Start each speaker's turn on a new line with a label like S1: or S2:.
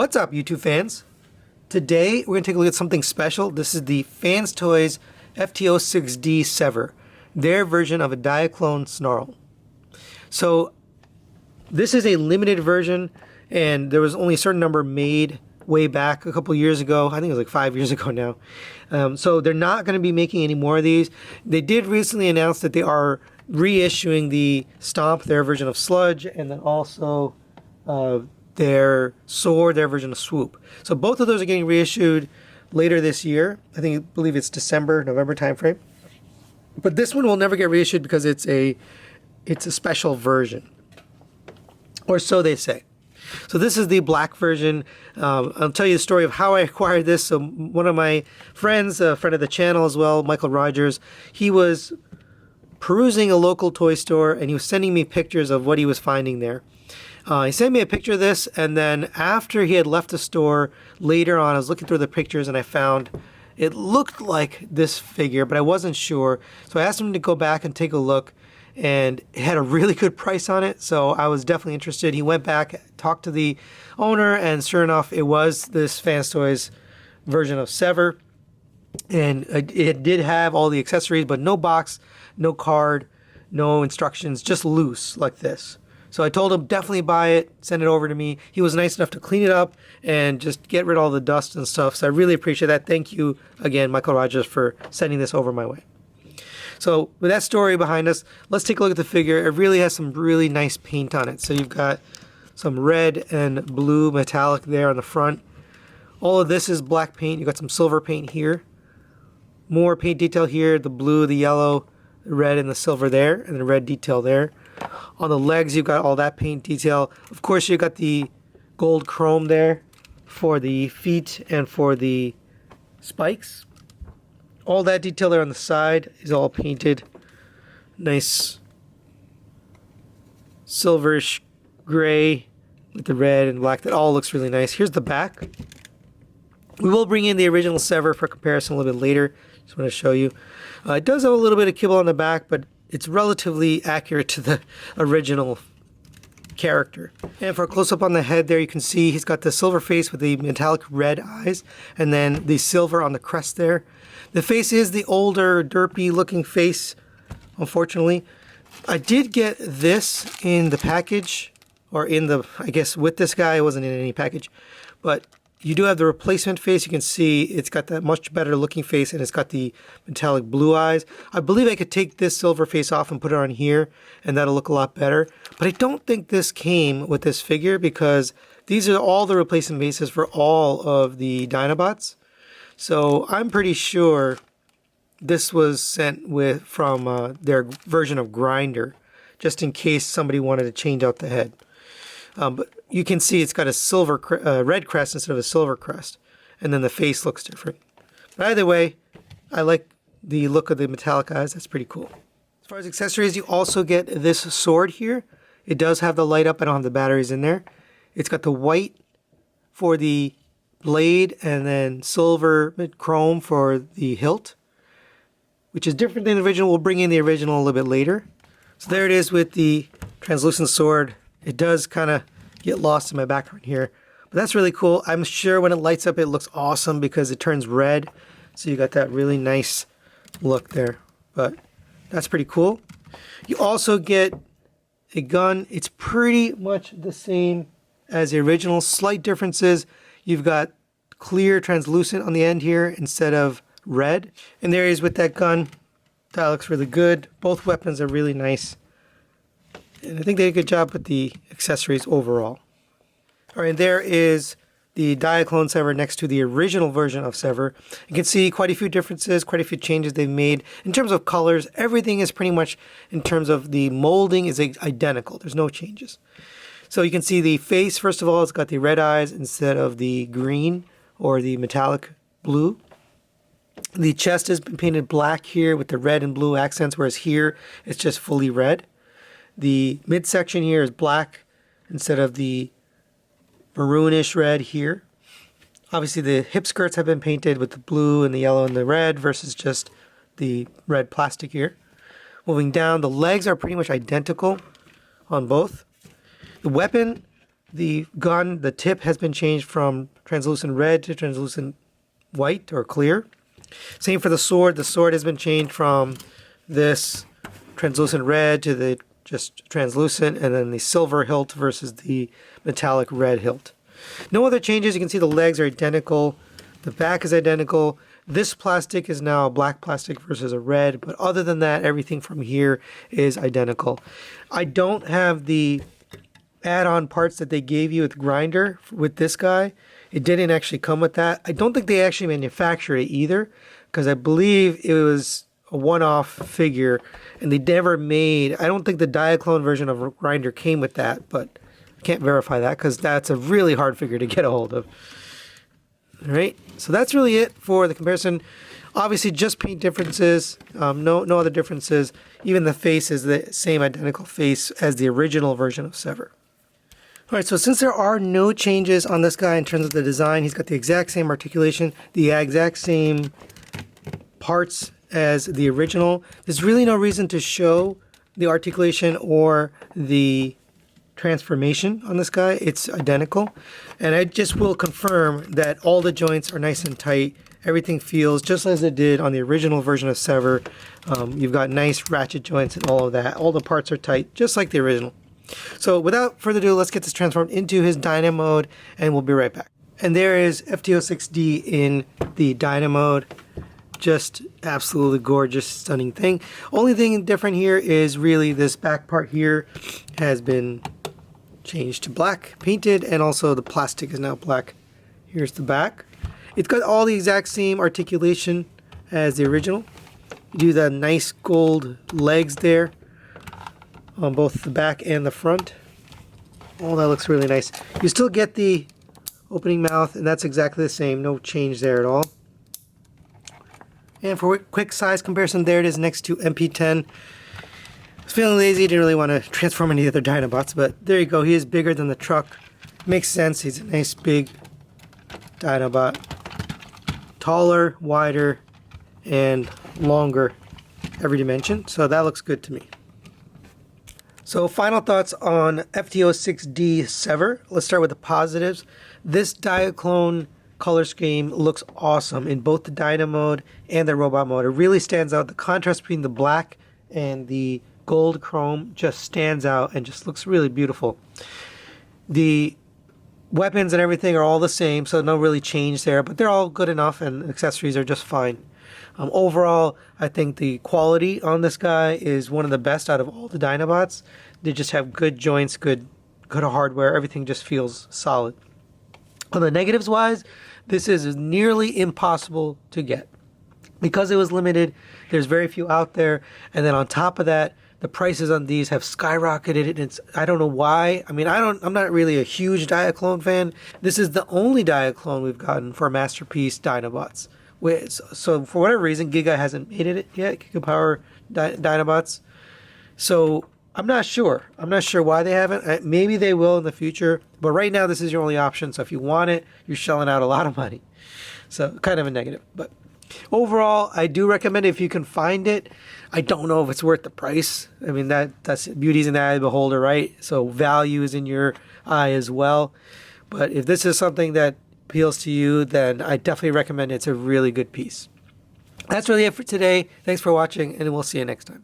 S1: What's up, YouTube fans? Today we're going to take a look at something special. This is the Fans Toys FT06D Sever, their version of a Diaclone Snarl. So this is a limited version, and there was only a certain number made way back a couple years ago. I think it was like 5 years ago now. So they're not going to be making any more of these. They did recently announce that they are reissuing the Stomp, their version of Sludge, and then also their Sword, their version of Swoop. So both of those are getting reissued later this year. I believe it's December, November timeframe. But this one will never get reissued because it's a special version, or so they say. So this is the black version. I'll tell you the story of how I acquired this. So one of my friends, a friend of the channel as well, Michael Rogers, he was perusing a local toy store and he was sending me pictures of what he was finding there. He sent me a picture of this, and then after he had left the store, later on I was looking through the pictures and I found it looked like this figure, but I wasn't sure. So I asked him to go back and take a look, and it had a really good price on it, so I was definitely interested. He went back, talked to the owner, and sure enough, it was this Fans Toys version of Sever. And it did have all the accessories, but no box, no card, no instructions, just loose like this. So I told him definitely buy it, send it over to me. He was nice enough to clean it up and just get rid of all the dust and stuff. So I really appreciate that. Thank you again, Michael Rogers, for sending this over my way. So with that story behind us, let's take a look at the figure. It really has some really nice paint on it. So you've got some red and blue metallic there on the front. All of this is black paint. You've got some silver paint here. More paint detail here, the blue, the yellow, the red, and the silver there, and the red detail there. On the legs, you've got all that paint detail. Of course, you've got the gold chrome there for the feet and for the spikes. All that detail there on the side is all painted. Nice silverish gray with the red and black. That all looks really nice. Here's the back. We will bring in the original Sever for comparison a little bit later. Just want to show you. It does have a little bit of kibble on the back, but it's relatively accurate to the original character. And for a close-up on the head there, you can see he's got the silver face with the metallic red eyes, and then the silver on the crest there. The face is the older, derpy-looking face, unfortunately. I did get this in the package, or in the, I guess, with this guy. It wasn't in any package, but you do have the replacement face. You can see it's got that much better looking face, and it's got the metallic blue eyes. I believe I could take this silver face off and put it on here, and that'll look a lot better. But I don't think this came with this figure, because these are all the replacement faces for all of the Dinobots. So I'm pretty sure this was sent from their version of Grinder, just in case somebody wanted to change out the head. But you can see it's got a red crest instead of a silver crest, and then the face looks different. But either way, I like the look of the metallic eyes. That's pretty cool. As far as accessories, you also get this sword here. It does have the light up. I don't have the batteries in there. It's got the white for the blade, and then silver chrome for the hilt, which is different than the original. We'll bring in the original a little bit later. So there it is with the translucent sword. It does kind of get lost in my background here, but that's really cool. I'm sure when it lights up, it looks awesome because it turns red. So you got that really nice look there, but that's pretty cool. You also get a gun. It's pretty much the same as the original. Slight differences. You've got clear translucent on the end here instead of red. And there he is with that gun. That looks really good. Both weapons are really nice. And I think they did a good job with the accessories overall. All right, there is the Diaclone Sever next to the original version of Sever. You can see quite a few differences, quite a few changes they've made. In terms of colors, everything is pretty much, in terms of the molding, is identical. There's no changes. So you can see the face, first of all, it's got the red eyes instead of the green or the metallic blue. The chest has been painted black here with the red and blue accents, whereas here it's just fully red. The midsection here is black instead of the maroonish red here. Obviously the hip skirts have been painted with the blue and the yellow and the red versus just the red plastic here. Moving down, the legs are pretty much identical on both. The weapon The gun, the tip has been changed from translucent red to translucent white or clear. Same for the sword. The sword has been changed from this translucent red to the just translucent, and then the silver hilt versus the metallic red hilt. No other changes. You can see the legs are identical. The back is identical. This plastic is now a black plastic versus a red, but other than that, everything from here is identical. I don't have the add-on parts that they gave you with grinder with this guy. It didn't actually come with that. I don't think they actually manufactured it either, because I believe it was a one-off figure and they never made, I don't think the Diaclone version of grinder came with that, but I can't verify that because that's a really hard figure to get a hold of. All right, so that's really it for the comparison. Obviously just paint differences, no other differences. Even the face is the same identical face as the original version of Sever. All right, so since there are no changes on this guy in terms of the design, he's got the exact same articulation, the exact same parts as the original. There's really no reason to show the articulation or the transformation on this guy. It's identical. And I just will confirm that all the joints are nice and tight. Everything feels just as it did on the original version of Sever. You've got nice ratchet joints and all of that. All the parts are tight, just like the original. So without further ado, let's get this transformed into his Dyna mode, and we'll be right back. And there is FT06D in the Dyna mode. Just absolutely gorgeous, stunning thing. Only thing different here is really this back part here has been changed to black, painted, and also the plastic is now black. Here's the back. It's got all the exact same articulation as the original. You do the nice gold legs there on both the back and the front. Oh, that looks really nice. You still get the opening mouth, and that's exactly the same. No change there at all. And for a quick size comparison, there it is next to MP10. I was feeling lazy, didn't really want to transform any other Dinobots, but there you go. He is bigger than the truck. Makes sense. He's a nice big Dinobot. Taller, wider, and longer every dimension. So that looks good to me. So final thoughts on FT06D Sever. Let's start with the positives. This Diaclone color scheme looks awesome in both the Dyna mode and the robot mode. It really stands out. The contrast between the black and the gold chrome just stands out and just looks really beautiful. The weapons and everything are all the same, so no really change there, but they're all good enough and accessories are just fine. Overall, I think the quality on this guy is one of the best out of all the Dinobots. They just have good joints, good hardware. Everything just feels solid. On the negatives wise, this is nearly impossible to get. Because it was limited, there's very few out there. And then on top of that, the prices on these have skyrocketed. And I don't know why. I mean, I'm not really a huge Diaclone fan. This is the only Diaclone we've gotten for Masterpiece Dinobots. So for whatever reason, Giga hasn't made it yet, Giga Power Dinobots. So I'm not sure. I'm not sure why they haven't. Maybe they will in the future. But right now, this is your only option. So if you want it, you're shelling out a lot of money. So kind of a negative. But overall, I do recommend it if you can find it. I don't know if it's worth the price. I mean, that's beauty's in the eye of the beholder, right? So value is in your eye as well. But if this is something that appeals to you, then I definitely recommend it. It's a really good piece. That's really it for today. Thanks for watching, and we'll see you next time.